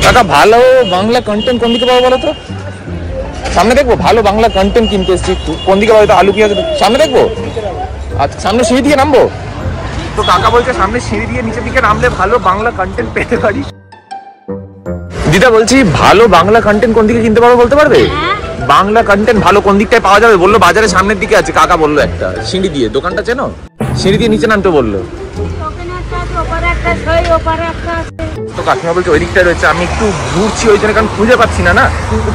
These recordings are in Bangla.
কাকা ভালো বাংলা কন্টেন্ট কোন দিকে পাবো বলো তো? সামনে দেখবো ভালো বাংলা কন্টেন্ট কিনতে এসছি, কোন দিকে পাবো? আলু পেঁয়াজ সামনে দেখবো? আচ্ছা সামনে সিঁড়ি দিয়ে নামবো তো? কাকা বলছে সামনে সিঁড়ি দিয়ে নিচের দিকে নামলে ভালো বাংলা কন্টেন্ট পেতে পারি। দিদা বলছি ভালো বাংলা কন্টেন্ট কোন দিকে কিনতে পারবো বলতে পারবে? বাংলা কন্টেন্ট ভালো কোন দিকটায় পাওয়া যাবে বললো? বাজারের সামনের দিকে আছে কাকা বললো, একটা সিঁড়ি দিয়ে দোকানটা চেনো? সিঁড়ি দিয়ে নিচে নামতে বললো। তো কাকিমা বলছে ওই দিকটায় রয়েছে, আমি একটু ঘুরছি ওই জন্য, কারণ খুঁজে পাচ্ছি না।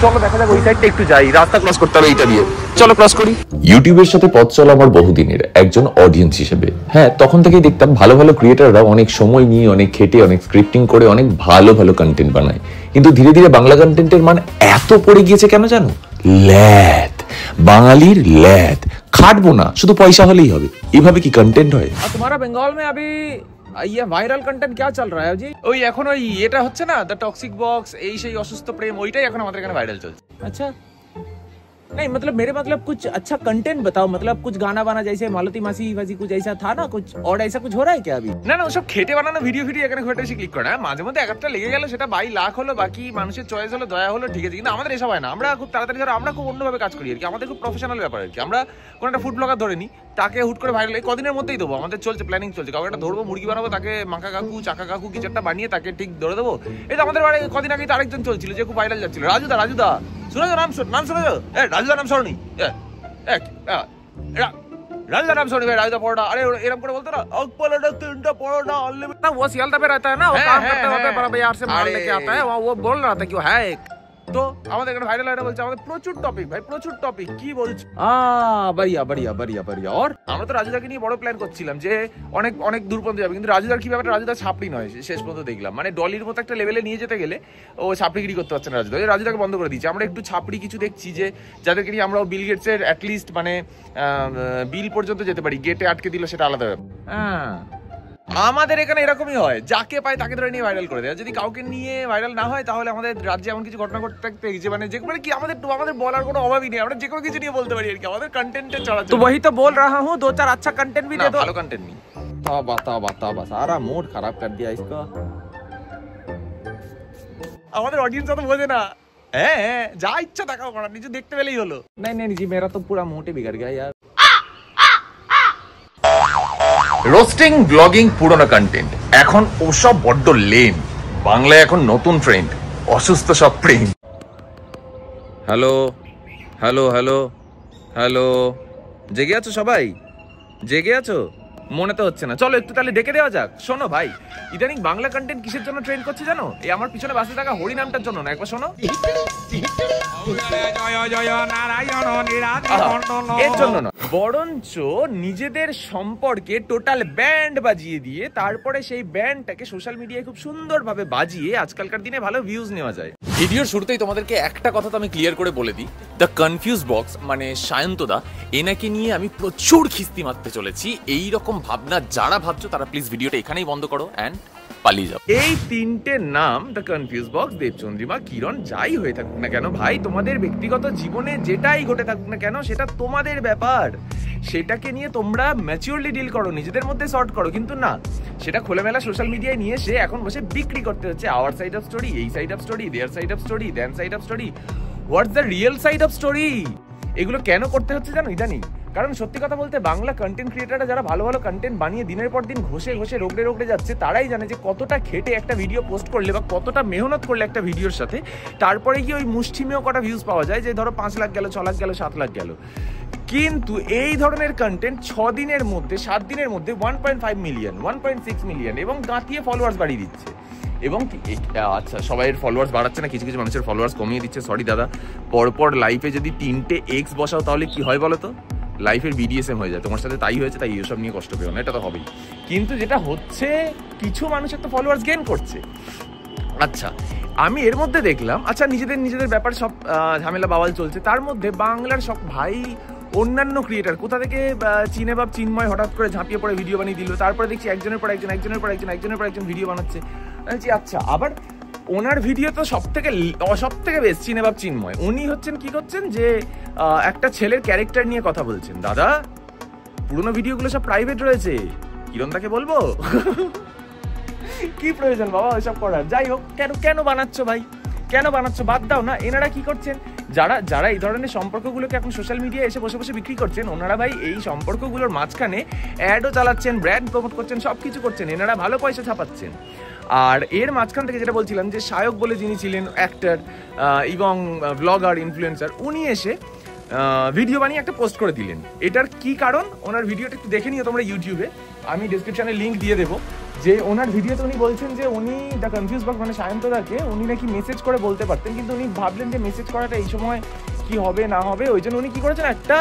চলো দেখা যাক ওই সাইডটা একটু যাই, রাস্তা ক্রস করতে হবে এইটা দিয়ে, চলো ক্রস করি। ইউটিউবের সাথে পথ চলা আমার বহুদিনের একজন অডিয়েন্স হিসেবে, হ্যাঁ তখন থেকেই দেখতাম ভালো ভালো ক্রিয়েটাররা অনেক সময় নিয়ে অনেক খেটে অনেক স্ক্রিপ্টিং করে অনেক ভালো ভালো কন্টেন্ট বানায়, কিন্তু ধীরে ধীরে বাংলা কন্টেন্টের মান এত পড়ে গিয়েছে কেন জানো? ল্যাদ, বাঙালির ল্যাদ, খাটবো না শুধু পয়সা হলেই হবে, এভাবে কি কন্টেন্ট হয়? তোমারা বেঙ্গল মে अभी ये वायरल कंटेंट क्या चल रहा है जी? ওই এখন ওই এটা হচ্ছে না, দ্য টক্সিক বক্স, এই সেই অসুস্থ প্রেম, ওইটাই এখন আমাদের এখানে ভাইরাল চলছে। আচ্ছা नहीं मतलब मेरे मतलब कुछ अच्छा कंटेंट बताओ, मतलब कुछ गाना बाना जैसे मालती मासी वासी कुछ ऐसा था ना, कुछ और ऐसा कुछ हो रहा है क्या अभी? না না ওসব খেটে বানানো ভিডিও এখানে ঘটে এসে ক্লিক করে না, মাঝে মধ্যে একটা লেগে গেল, সেটা 22 লাখ হলো, বাকি মানুষের চয়েস হলো, দয়া হলো, ঠিক আছে। কিন্তু আমাদের এসব হয় না, আমরা খুব তাড়াতাড়ি ধরো, আমরা খুব অন্যভাবে কাজ করি আর কি, আমাদের খুব প্রফেশনাল ব্যাপার আর কি। আমরা কোন একটা ফুড ব্লগার ধরে নিই, তাকে হুট করে ভাইরাল এই কদিনের মধ্যেই দেবো, আমাদের চলছে প্ল্যানিং চলছে, কাউকে একটা ধরবো, মুরগি বানাবো, তাকে মাখা কাকু চাকা কাকু কিছু একটা বানিয়ে তাকে ঠিক ধরে দেবো। এই তো আমাদের বাড়ি কদিন আগেই তো আরেকজন চলছিল যে খুব ভাইরাল যাচ্ছিল, রাজুদা। শুনে নাম শুনে রাজুদা নাম শোনি, রাজুদা নাম শোনি ভাই, রাজুদা পরোটা, আরে এরকম করে বলতো না, परोठा 3टा परोठा अनलिमिटेड, वो सियालदा पे रहता है ना, वो काम करते होते बड़ा बाजार से माल लेके आता है, वो बोल रहा था कि वो है एक। তো আমাদের এখানে ভাইরাল এটা বলছে, আমাদের প্রচুর টপিক ভাই, প্রচুর টপিক, কি বলছো? बढ़िया बढ़िया बढ़िया बढ़िया। और আমরা তো রাজুদাকে নিয়ে বড় প্ল্যান করছিলাম যে অনেক অনেক দূর পর্যন্ত যাবে, কিন্তু রাজুদার কি ব্যাপারটা, রাজুদা ছাপড়ি নয় শেষ পর্যন্ত দেখলাম, মানে ডলির মতো একটা লেভেলে নিয়ে যেতে গেলে ও ছাপড়িগিরি করতে পারছে না রাজুদা, রাজুদাকে বন্ধ করে দিয়েছে। আমরা একটু ছাপড়ি কিছু দেখছি যে যাদেরকে নিয়ে আমরা বিল গেটসের অ্যাটলিস্ট মানে বিল পর্যন্ত যেতে পারি, গেটে আটকে দিল সেটা আলাদা ব্যাপার। আমাদের এখানে এরকমই হয়, যাকে পায় তাকে ধরে নিয়ে ভাইরাল করে দেয়, যদি কাউকে নিয়ে ভাইরাল না হয় তাহলে আমাদের রাজ্যে এমন কিছু ঘটনা ঘটতে থাকতে যে মানে যে কি আমাদের বলার কোনো অভাবই নেই, আমরা যে কোনো কিছু নিয়ে বলতে পারি আর কি, আমাদের কন্টেন্টে চড়া। তো वही तो बोल रहा हूं, 2-4 अच्छा कंटेंट भी दे दो। ভালো কন্টেন্ট নেই, तौबा सारा मूड खराब कर दिया इसका। আমাদের অডিয়েন্স তো বোঝে না, হ্যাঁ যা ইচ্ছা দেখাও করা, নিজে দেখতে পেলেই হলো। नहीं जी मेरा तो पूरा मूड ही बिगड़ गया यार। রোস্টিং ব্লগিং পুরনো কন্টেন্ট, এখন ওসব বড্ড লেম, বাংলায় এখন নতুন ট্রেন্ড অসুস্থ সব প্রেম। হ্যালো হ্যালো হ্যালো হ্যালো, জেগে আছো সবাই? জেগে আছো? মনে তো হচ্ছে না, চলো একটু তাহলে ডেকে দেওয়া যাক। শোনো ভাই, ইদানিং বাংলা কন্টেন্ট কিসের জন্য ট্রেন্ড করছে জানো? এই আমার পিছনে বাসে থাকা হরি নামটার জন্য না, একবার শোনো। এর জন্য না, বরঞ্চ নিজেদের সম্পর্কে টোটাল ব্যান্ড বাজিয়ে দিয়ে তারপরে সেই ব্যান্ডটাকে সোশ্যাল মিডিয়ায় খুব সুন্দরভাবে বাজিয়ে আজকালকার দিনে ভালো ভিউজ নেওয়া যায়। ভিডিওর শুরুতেই তোমাদেরকে একটা কথা তো আমি ক্লিয়ার করে বলে দিই, দ্য কনফিউজ বক্স মানে সায়ন্তদা, এনাকে নিয়ে আমি প্রচুর খিস্তি মারতে চলেছি। এই রকম ভাবনা যারা ভাবছো তারা প্লিজ ভিডিওটা এখানেই বন্ধ করো অ্যান্ড পালিয়ে যাও। এই তিনটে নাম, দ্য কনফিউজ বক্স, দেবচন্দ্রিমা, কিরণ, যাই হয়ে থাকুক না কেন ভাই, তোমাদের ব্যক্তিগত জীবনে যেটাই ঘটে থাকুক না কেন সেটা তোমাদের ব্যাপার, সেটাকে নিয়ে তোমরা ম্যাচিওরলি ডিল করো, নিজেদের মধ্যে সর্ট করো, কিন্তু না সেটা খোলামেলা সোশ্যাল মিডিয়ায় নিয়ে সে এখন বসে বিক্রি করতে হচ্ছে। আওয়ার সাইড অফ স্টোরি, এই side of story, their side of story, then side of story, what's the real side of story? এগুলো কেন করতে হচ্ছে জানো ইদানিং? কারণ সত্যি কথা বলতে বাংলা কন্টেন্ট ক্রিয়েটাররা যারা ভালো ভালো কন্টেন্ট বানিয়ে দিনের পর দিন ঘষে রোগড়ে যাচ্ছে, তারাই জানে যে কতটা খেটে একটা ভিডিও পোস্ট করলে বা কতটা মেহনত করলে একটা ভিডিওর সাথে তারপরে গিয়ে ওই মুষ্টিমেয় কটা ভিউজ পাওয়া যায়, যে ধরো 5 লাখ গেল, 6 লাখ গেল, 7 লাখ গেল। কিন্তু এই ধরনের কন্টেন্ট 6 দিনের মধ্যে 7 দিনের মধ্যে 1.5 মিলিয়ন, 1.6 মিলিয়ন এবং দাঁতিয়ে ফলোয়ার্স বাড়িয়ে দিচ্ছে। এবং আচ্ছা সবাইয়ের ফলোয়ার্স বাড়াচ্ছে না, কিছু কিছু মানুষের ফলোয়ার্স কমিয়ে দিচ্ছে। সরি দাদা, পরপর লাইফে যদি 3টে এক্স বসাও তাহলে কি হয় বলো তো? লাইফের বিডিএসএম হয়ে যায়। তোমার সাথে তাই হয়েছে, তাই এসব নিয়ে কষ্ট পেও না, এটা তো হবেই। কিন্তু যেটা হচ্ছে, কিছু মানুষের তো ফলোয়ার্স গেইন করছে। আচ্ছা আমি এর মধ্যে দেখলাম, আচ্ছা নিজেদের ব্যাপার সব ঝামেলা বাওয়াল চলছে, তার মধ্যে বাংলার সব ভাই অন্যান্য ক্রিয়েটার কোথা থেকে চিনে বাপ চিন্ময় হঠাৎ করে ঝাঁপিয়ে পড়ে ভিডিও বানিয়ে দিল, তারপরে দেখছি একজনের পর একজন ভিডিও বানাচ্ছে। আচ্ছা আবার ওনার ভিডিও তো সব থেকে বেস্ট চিনেবাব চিন্ময়, উনি হচ্ছেন কি করছেন যে একটা ছেলের ক্যারেক্টার নিয়ে কথা বলছেন। দাদা পুরোনো ভিডিওগুলো সব প্রাইভেট রয়েছে, কিরণ তাকে বলবো কি প্রয়োজন বাবা ওইসব করার? যাই হোক, কেন বানাচ্ছ ভাই, কেন বানাচ্ছ? বাদ দাও না। এনারা কি করছেন, যারা এই ধরনের সম্পর্কগুলোকে এখন সোশ্যাল মিডিয়ায় এসে বসে বসে বিক্রি করছেন, ওনারা ভাই এই সম্পর্কগুলোর মাঝখানে অ্যাডও চালাচ্ছেন, ব্র্যান্ড প্রমোট করছেন, সবকিছু করছেন, এনারা ভালো পয়সা ছাপাচ্ছেন। আর এর মাঝখান থেকে যেটা বলছিলাম যে শায়ক বলে যিনি ছিলেন অ্যাক্টর এবং ব্লগার ইনফ্লুয়েন্সার, উনি এসে ভিডিও বানিয়ে একটা পোস্ট করে দিলেন। এটার কি কারণ ওনার ভিডিওটা একটু দেখে নিও তোমরা ইউটিউবে, আমি ডিসক্রিপশনে লিঙ্ক দিয়ে দেবো। যে ওনার ভিডিওতে উনি বলছেন যে উনি দ্য কনফিউজ বক্স মানে সায়ন্তদাকে উনি নাকি মেসেজ করে বলতে পারতেন, কিন্তু উনি ভাবলেন যে মেসেজ করাটা এই সময় কি হবে না হবে, ওই জন্য উনি কি করেছেন একটা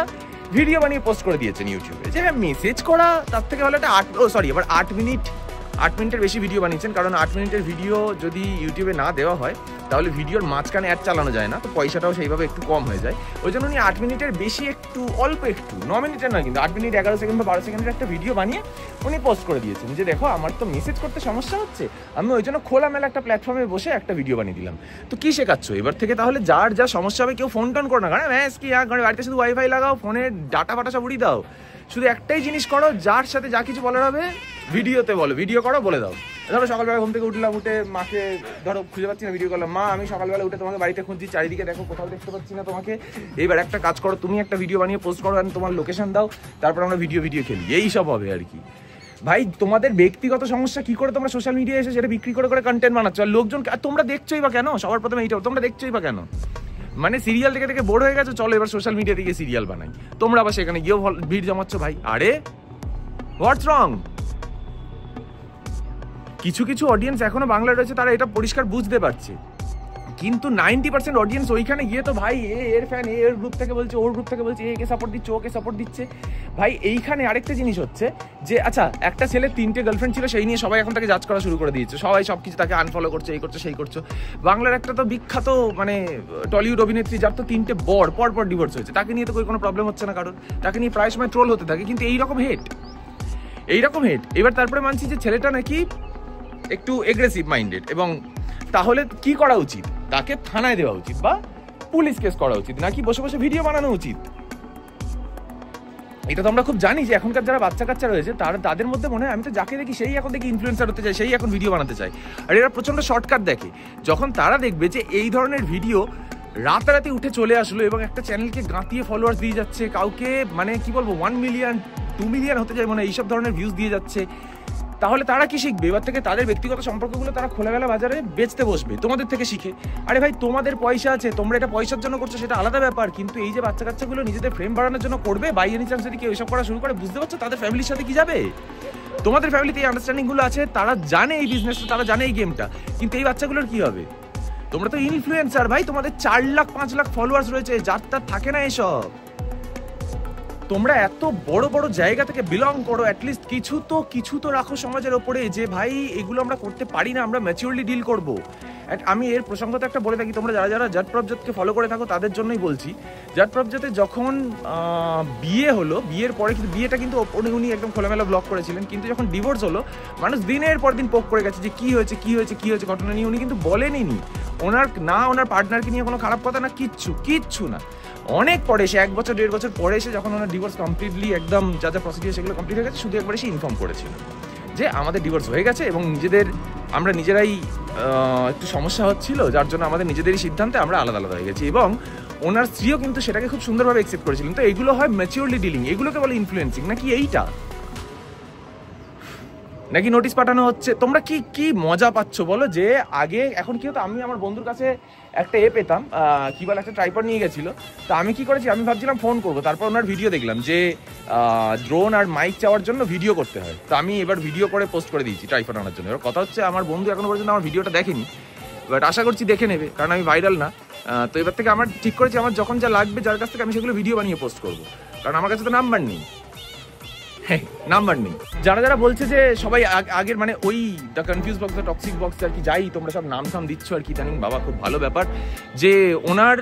ভিডিও বানিয়ে পোস্ট করে দিয়েছেন ইউটিউবে। যে হ্যাঁ মেসেজ করা তার থেকে ভালো একটা 8 মিনিটের বেশি ভিডিও বানিয়েছেন, কারণ 8 মিনিটের ভিডিও যদি ইউটিউবে না দেওয়া হয় তাহলে ভিডিওর মাঝখানে অ্যাড চালানো যায় না, তো পয়সাটাও সেইভাবে একটু কম হয়ে যায়। ওই জন্য উনি 8 মিনিটের বেশি একটু অল্প একটু 9 মিনিটের নয় কিন্তু 8 মিনিট 11 সেকেন্ড বা 12 সেকেন্ডের একটা ভিডিও বানিয়ে উনি পোস্ট করে দিয়েছেন যে দেখো আমার তো মেসেজ করতে সমস্যা হচ্ছে, আমি ওই জন্য খোলামেলা একটা প্ল্যাটফর্মে বসে একটা ভিডিও বানিয়ে দিলাম। তো কি শেখাচ্ছ এবার থেকে? তাহলে যার যা সমস্যা হবে কেউ ফোন টোন করো না, কারণ কি ঘরে বাড়িতে শুধু ওয়াইফাই লাগাও, ফোনের ডাটা ফাটা সব উড়িয়ে দাও, শুধু একটাই জিনিস করো, যার সাথে যা কিছু বলার হবে ভিডিওতে বলো, ভিডিও করো, বলে দাও। ধরো সকালবেলা ঘুম থেকে উঠলাম, উঠে মাকে ধরো খুঁজে পাচ্ছি না, ভিডিও করলাম, মা আমি সকালবেলা উঠে তোমাকে বাড়িতে খুঁজছি, চারিদিকে দেখো কোথাও দেখতে পাচ্ছি না তোমাকে, এইবার একটা কাজ করো, তুমি একটা ভিডিও বানিয়ে পোস্ট করো, তোমার লোকেশন দাও, তারপর আমরা ভিডিও খেলি, এই সব হবে আর কি। ভাই তোমাদের ব্যক্তিগত সমস্যা কি করে তোমরা সোশ্যাল মিডিয়ায় এসে সেটা বিক্রি করে কন্টেন্ট বানাচ্ছ, আর লোকজন তোমরা দেখছোই বা কেন? সবার প্রথমে এইটা তোমরা দেখছোই বা কেন? মানে সিরিয়াল থেকে বোর হয়ে গেছো, চলো এবার সোশ্যাল মিডিয়া থেকে সিরিয়াল বানাই, তোমরা আবার সেখানে গিয়েও ভিড় জমাচ্ছ ভাই। আরে হোয়াটস রং? কিছু অডিয়েন্স এখনো বাংলায় রয়েছে, তারা এটা পরিষ্কার বুঝতে পারছে, কিন্তু 90% অডিয়েন্স ওইখানে গিয়ে তো ভাই এর ফ্যান, এর গ্রুপ থেকে বলছে, ওর গ্রুপ থেকে বলছে, একে সাপোর্ট দিচ্ছে, ওকে সাপোর্ট দিচ্ছে। ভাই এইখানে আরেকটা জিনিস হচ্ছে যে আচ্ছা একটা ছেলে 3টে গার্লফ্রেন্ড ছিল, সেই নিয়ে সবাই এখন তাকে জাজ করা শুরু করে দিয়েছে, সবাই সবকিছু তাকে আনফলো করছে, এই করছে সেই করছো। বাংলার একটা তো বিখ্যাত মানে টলিউড অভিনেত্রী যার তো 3টে পর ডিভোর্স হয়েছে, তাকে নিয়ে তো কোনো প্রবলেম হচ্ছে না কারণ, তাকে নিয়ে প্রায় সময় ট্রোল হতে থাকে, কিন্তু এইরকম হেট। এবার তারপরে মানছি যে ছেলেটা নাকি একটু এগ্রেসিভ মাইন্ডেড, এবং তাহলে কি করা উচিত? তাকে থানায় দেওয়া উচিত বা পুলিশ কেস করা উচিত, নাকি বসে বসে ভিডিও বানানো উচিত? এটা তো আমরা খুব জানি যে এখনকার যারা বাচ্চা কাচ্চা রয়েছে তাদের মধ্যে মনে হয় আমি তো যাকে দেখি সেই এখন দেখি ইনফ্লুয়েন্সার হতে চাই, সেই এখন ভিডিও বানাতে চাই, আর এরা প্রচন্ড শর্টকাট দেখে। যখন তারা দেখবে যে এই ধরনের ভিডিও রাতারাতি উঠে চলে আসলো এবং একটা চ্যানেলকে গাঁতিয়ে ফলোয়ার্স দিয়ে যাচ্ছে, কাউকে মানে কি বলবো 1 মিলিয়ন 2 মিলিয়ন হতে যায় মানে এইসব ধরনের ভিউজ দিয়ে যাচ্ছে, তাহলে তারা কি শিখবে? এবার থেকে তাদের ব্যক্তিগত সম্পর্কগুলো তারা খোলামেলা বাজারে বেচতে বসবে তোমাদের থেকে শিখে। আরে ভাই তোমাদের পয়সা আছে, তোমরা এটা পয়সার জন্য করছো সেটা আলাদা ব্যাপার, কিন্তু এই যে বাচ্চা কাচ্চাগুলো নিজেদের ফ্রেম বাড়ানোর জন্য করবে, বাই এনি চান্স যদি কেউ এসব করা শুরু করে, বুঝতে পারছো তাদের ফ্যামিলির সাথে কি যাবে? তোমাদের ফ্যামিলিতে এই আন্ডারস্ট্যান্ডিংগুলো আছে, তারা জানে এই বিজনেসটা, তারা জানে এই গেমটা, কিন্তু এই বাচ্চাগুলোর কি হবে? তোমরা তো ইনফ্লুয়েন্সার ভাই, তোমাদের 4 লাখ 5 লাখ ফলোয়ার্স রয়েছে, যার তার থাকে না এসব। তোমরা এত বড় বড় জায়গা থেকে বিলং করো, অ্যাটলিস্ট কিছু তো রাখো সমাজের ওপরে যে ভাই এগুলো আমরা করতে পারি না, আমরা ম্যাচিওরলি ডিল করব। আমি এর প্রসঙ্গত একটা বলে থাকি, তোমরা যারা জাট প্রভজ্যোতকে ফলো করে থাকো তাদের জন্যই বলছি। জাট প্রভজ্যোতে যখন বিয়ে হলো, বিয়ের পরে কিন্তু বিয়েটা কিন্তু উনি একদম খোলামেলা ব্লগ করেছিলেন, কিন্তু যখন ডিভোর্স হলো মানুষ দিনের পর দিন পোক করে গেছে যে কি হয়েছে ঘটনা নিয়ে উনি কিন্তু বলেনই। ওনার পার্টনারকে নিয়ে কোনো খারাপ কথা না, কিচ্ছু না। অনেক পরে এসে 1 বছর 1.5 বছর পরে এসে যখন ওনার ডিভোর্স কমপ্লিটলি একদম যা প্রসিডিউর সেগুলো কমপ্লিট হয়ে গেছে, শুধু একবার এসে ইনফর্ম করেছিল যে আমাদের ডিভোর্স হয়ে গেছে এবং আমরা নিজেরাই একটু সমস্যা হচ্ছিল, যার জন্য আমাদের নিজেদেরই সিদ্ধান্তে আমরা আলাদা হয়ে গেছি, এবং ওনার স্ত্রীও কিন্তু সেটাকে খুব সুন্দরভাবে অ্যাকসেপ্ট করেছিলেন। তো এগুলো হয় ম্যাচিওরলি ডিলিং, এগুলোকে বলে ইনফ্লুয়েন্সিং, নাকি এইটা নাকি নোটিশ পাঠানো হচ্ছে? তোমরা কি মজা পাচ্ছ বলো? যে আগে এখন কি হতো, আমি আমার বন্ধুর কাছে একটা পেতাম, কি বলে একটা ট্রাইপড নিয়ে গেছিল, তো আমি কি করেছি, আমি ভাবছিলাম ফোন করবো, তারপর ওনার ভিডিও দেখলাম যে ড্রোন আর মাইক চাওয়ার জন্য ভিডিও করতে হয়, তো আমি এবার ভিডিও করে পোস্ট করে দিয়েছি ট্রাইপড আনার জন্য। এবার কথা হচ্ছে আমার বন্ধু এখনো পর্যন্ত আমার ভিডিওটা দেখেনি, বাট আশা করছি দেখে নেবে, কারণ আমি ভাইরাল না। তো এবার থেকে আমার ঠিক করেছি আমার যখন যা লাগবে যার কাছ থেকে আমি সেগুলো ভিডিও বানিয়ে পোস্ট করবো, কারণ আমার কাছে তো নাম্বার নেই। যারা বলছে যে সবাই আগের মানে ওই the confuse box, the toxic box আর কি যাই তোমরা সব নাম দিচ্ছ আর কি জানি, বাবা খুব ভালো ব্যাপার যে ওনার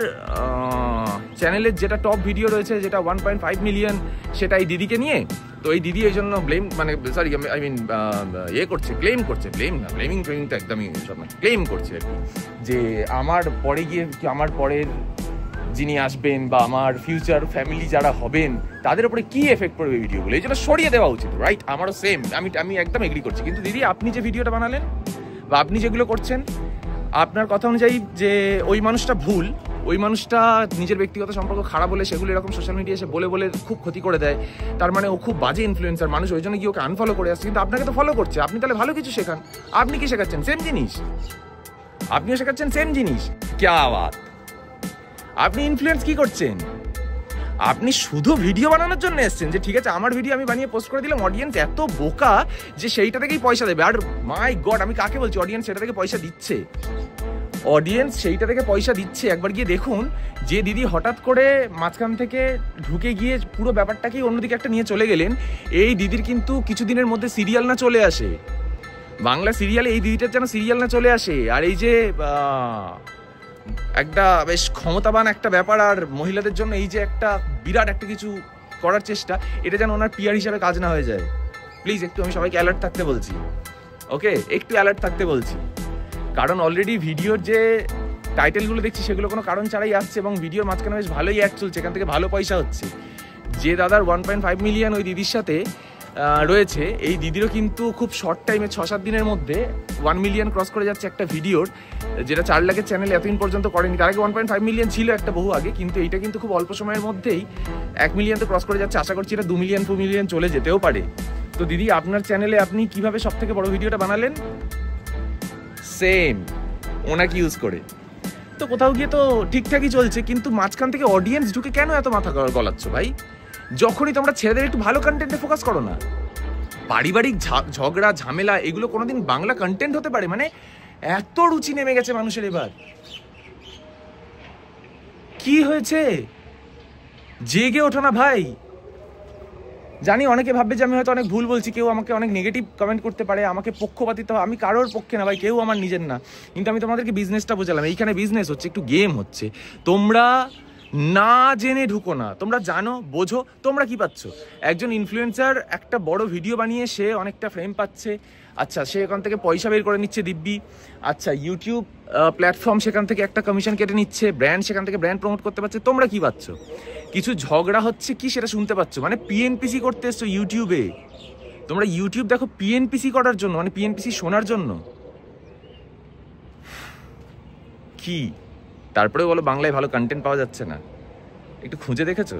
চ্যানেলের যেটা টপ ভিডিও রয়েছে যেটা 1.5 মিলিয়ন, সেটা এই দিদিকে নিয়ে। তো এই দিদি এই জন্য ক্লেম করছে তো একদমই ক্লেম করছে আর কি, যে আমার পরে গিয়ে আমার পরের যিনি আসবেন বা আমার ফিউচার ফ্যামিলি যারা হবেন তাদের উপরে কি এফেক্ট পড়বে ভিডিওগুলো, এই জন্য সরিয়ে দেওয়া উচিত, রাইট? আমারও সেম, আমি একদম এগ্রি করছি। কিন্তু দিদি আপনি যে ভিডিওটা বানালেন বা আপনি যেগুলো করছেন আপনার কথা অনুযায়ী যে ওই মানুষটা ভুল, ওই মানুষটা নিজের ব্যক্তিগত সম্পর্ক খারাপ বলে সেগুলো এরকম সোশ্যাল মিডিয়া এসে বলে বলে খুব ক্ষতি করে দেয়, তার মানে ও খুব বাজে ইনফ্লুয়েন্সার, মানুষ ওই জন্য গিয়ে ওকে আনফলো করে আসছে, কিন্তু আপনাকে তো ফলো করছে, আপনি তাহলে ভালো কিছু শেখান। আপনি কি শেখাচ্ছেন? সেম জিনিস। আপনিও শেখাচ্ছেন সেম জিনিস। ক্যা বাত! আপনি ইনফ্লুয়েন্স কি করছেন? আপনি শুধু ভিডিও বানানোর জন্য এসেছেন যে ঠিক আছে আমার ভিডিও আমি বানিয়ে পোস্ট করে দিলাম, অডিয়েন্স এত বোকা যে সেইটা থেকেই পয়সা দেবে। আর মাই গড, আমি কাকে বলছি? অডিয়েন্স সেটা থেকে পয়সা দিচ্ছে, অডিয়েন্স সেইটা থেকে পয়সা দিচ্ছে। একবার গিয়ে দেখুন যে দিদি হঠাৎ করে মাঝখান থেকে ঢুকে গিয়ে পুরো ব্যাপারটাকেই অন্যদিকে একটা নিয়ে চলে গেলেন, এই দিদির কিন্তু কিছুদিনের মধ্যে সিরিয়াল না চলে আসে, বাংলা সিরিয়ালে এই দিদিটার যেন সিরিয়াল না চলে আসে। আর এই যে একটা বেশ ক্ষমতাবান একটা ব্যাপার আর মহিলাদের জন্য এই যে একটা বিরাট একটা কিছু করার চেষ্টা, এটা যেন ওনার পিআর হিসাবে কাজ না হয়ে যায়। প্লিজ একটু আমি সবাইকে অ্যালার্ট থাকতে বলছি, ওকে? একটু অ্যালার্ট থাকতে বলছি, কারণ অলরেডি ভিডিওর যে টাইটেলগুলো দেখছি সেগুলো কোনো কারণ ছাড়াই আসছে এবং ভিডিওর মাঝখানে বেশ ভালোই অ্যাড চলছে, এখান থেকে ভালো পয়সা হচ্ছে। যে দাদার 1.5 মিলিয়ন ওই দিদির সাথে রয়েছে, এই দিদিরও কিন্তু খুব শর্ট টাইমে 6-7 দিনের মধ্যে 1 মিলিয়ন ক্রস করে যাচ্ছে একটা ভিডিওর, যেটা 4 লাখের চ্যানেল এতদিন পর্যন্ত করেনি। তার আগে 1.5 মিলিয়ন ছিল একটা বহু আগে, কিন্তু এইটা কিন্তু খুব অল্প সময়ের মধ্যেই 1 মিলিয়ন তো ক্রস করে যাচ্ছে। আশা করছি এটা 2 মিলিয়ন চলে যেতেও পারে। তো দিদি আপনার চ্যানেলে আপনি কিভাবে সব থেকে বড় ভিডিওটা বানালেন? সেম ওনাকে ইউজ করে। তো কোথাও গিয়ে তো ঠিকঠাকই চলছে, কিন্তু মাঝখান থেকে অডিয়েন্স ঢুকে কেন এত মাথা গলাচ্ছ ভাই? যখনই তোমরা ছেলেদের একটু ভালো কন্টেন্টে ফোকাস করো না। পারিবারিক ঝগড়া ঝামেলা এগুলো কোনোদিন বাংলা কন্টেন্ট হতে পারে? মানে এত রুচি নেমে গেছে মানুষের এবার। কি হয়েছে? জেগে ওঠো না ভাই। জানি অনেকে ভাববে যে আমি হয়তো অনেক ভুল বলছি, কেউ আমাকে অনেক নেগেটিভ কমেন্ট করতে পারে, আমাকে পক্ষপাতিত্ব, আমি কারোর পক্ষে না ভাই, কেউ আমার নিজের না, কিন্তু আমি তোমাদেরকে বিজনেসটা বোঝালাম। এইখানে বিজনেস হচ্ছে, একটু গেম হচ্ছে। তোমরা না জেনে ঢুকো না, তোমরা জানো, বোঝো। তোমরা কি পাচ্ছ? একজন ইনফ্লুয়েন্সার একটা বড় ভিডিও বানিয়ে সে অনেকটা ফ্রেম পাচ্ছে, আচ্ছা সে এখান থেকে পয়সা বের করে নিচ্ছে দিব্যি, আচ্ছা ইউটিউব প্ল্যাটফর্ম সেখান থেকে একটা কমিশন কেটে নিচ্ছে, ব্র্যান্ড সেখান থেকে ব্র্যান্ড প্রমোট করতে পারছে। তোমরা কি পাচ্ছ? কিছু ঝগড়া হচ্ছে কি সেটা শুনতে পাচ্ছ, মানে পিএনপিসি করতে এসছো ইউটিউবে। তোমরা ইউটিউব দেখো পিএনপিসি করার জন্য, মানে পিএনপিসি শোনার জন্য। কি তারপরে বলো বাংলায় ভালো কন্টেন্ট পাওয়া যাচ্ছে না? একটু খুঁজে দেখেছো?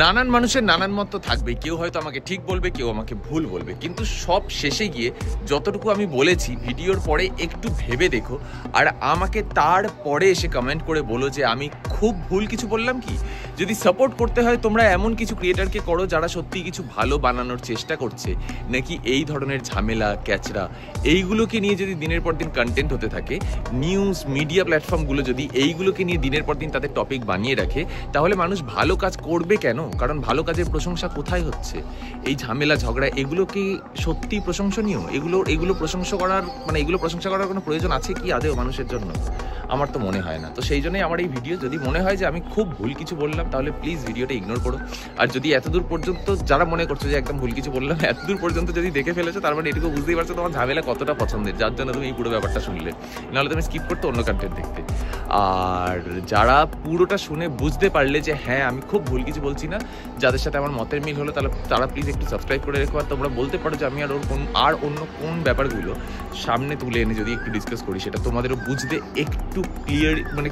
নানান মানুষের নানান মত থাকবে, কেউ হয়তো আমাকে ঠিক বলবে, কেউ আমাকে ভুল বলবে, কিন্তু সব শেষে গিয়ে যতটুকু আমি বলেছি ভিডিওর পরে একটু ভেবে দেখো, আর আমাকে তারপরে এসে কমেন্ট করে বলো যে আমি খুব ভুল কিছু বললাম কি। যদি সাপোর্ট করতে হয় তোমরা এমন কিছু ক্রিয়েটারকে করো যারা সত্যি কিছু ভালো বানানোর চেষ্টা করছে, নাকি এই ধরনের ঝামেলা ক্যাচরা এইগুলোকে নিয়ে যদি দিনের পর দিন কন্টেন্ট হতে থাকে, নিউজ মিডিয়া প্ল্যাটফর্মগুলো যদি এইগুলোকে নিয়ে দিনের পর দিন তাদের টপিক বানিয়ে রাখে, তাহলে মানুষ ভালো কাজ করবে কেন? কারণ ভালো কাজের প্রশংসা কোথায় হচ্ছে? এই ঝামেলা ঝগড়া এগুলো কি সত্যি প্রশংসনীয়? এগুলো প্রশংসা করার মানে এগুলো প্রশংসা করার কোনো প্রয়োজন আছে কি আদেও মানুষের জন্য? আমার তো মনে হয় না। তো সেই জন্যই আমার এই ভিডিও, যদি মনে হয় যে আমি খুব ভুল কিছু বললাম তাহলে প্লিজ ভিডিওটা ইগনোর করো। আর যদি এতদূর পর্যন্ত যারা মনে করছো যে একদম ভুল কিছু বললাম, এতদূর পর্যন্ত যদি দেখে ফেলেছো, তার মানে এটুকু বুঝতেই পারছো তোমার ঝামেলা কতটা পছন্দের, যার জন্য তুমি এই পুরো ব্যাপারটা শুনলে। নাহলে তুমি স্কিপ করতে অন্য কন্টেন্ট দেখতে। আর যারা পুরোটা শুনে বুঝতে পারলে যে হ্যাঁ আমি খুব ভুল কিছু বলছি না, যাদের সাথে আমার মতের মিল হলো, তারা প্লিজ একটু সাবস্ক্রাইব করে রেখো। আর তোমরা বলতে পারো যে আমি আর অন্য কোন ব্যাপারগুলো সামনে তুলে এনে যদি একটু ডিসকাস করি, সেটা তোমাদেরও বুঝতে একটু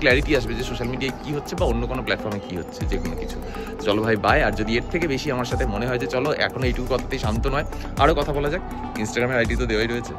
ক্ল্যারিটি আসবে যে সোশ্যাল মিডিয়ায় কী হচ্ছে বা অন্য কোনো প্ল্যাটফর্মে কী হচ্ছে, যে কোনো কিছু। চলো ভাই বাই। আর যদি এর থেকে বেশি আমার সাথে মনে হয় যে চলো এখনো এইটুকু কথাতেই শান্ত নয়, আরও কথা বলা যাক, ইনস্টাগ্রামের আইডি তো দেওয়াই রয়েছে।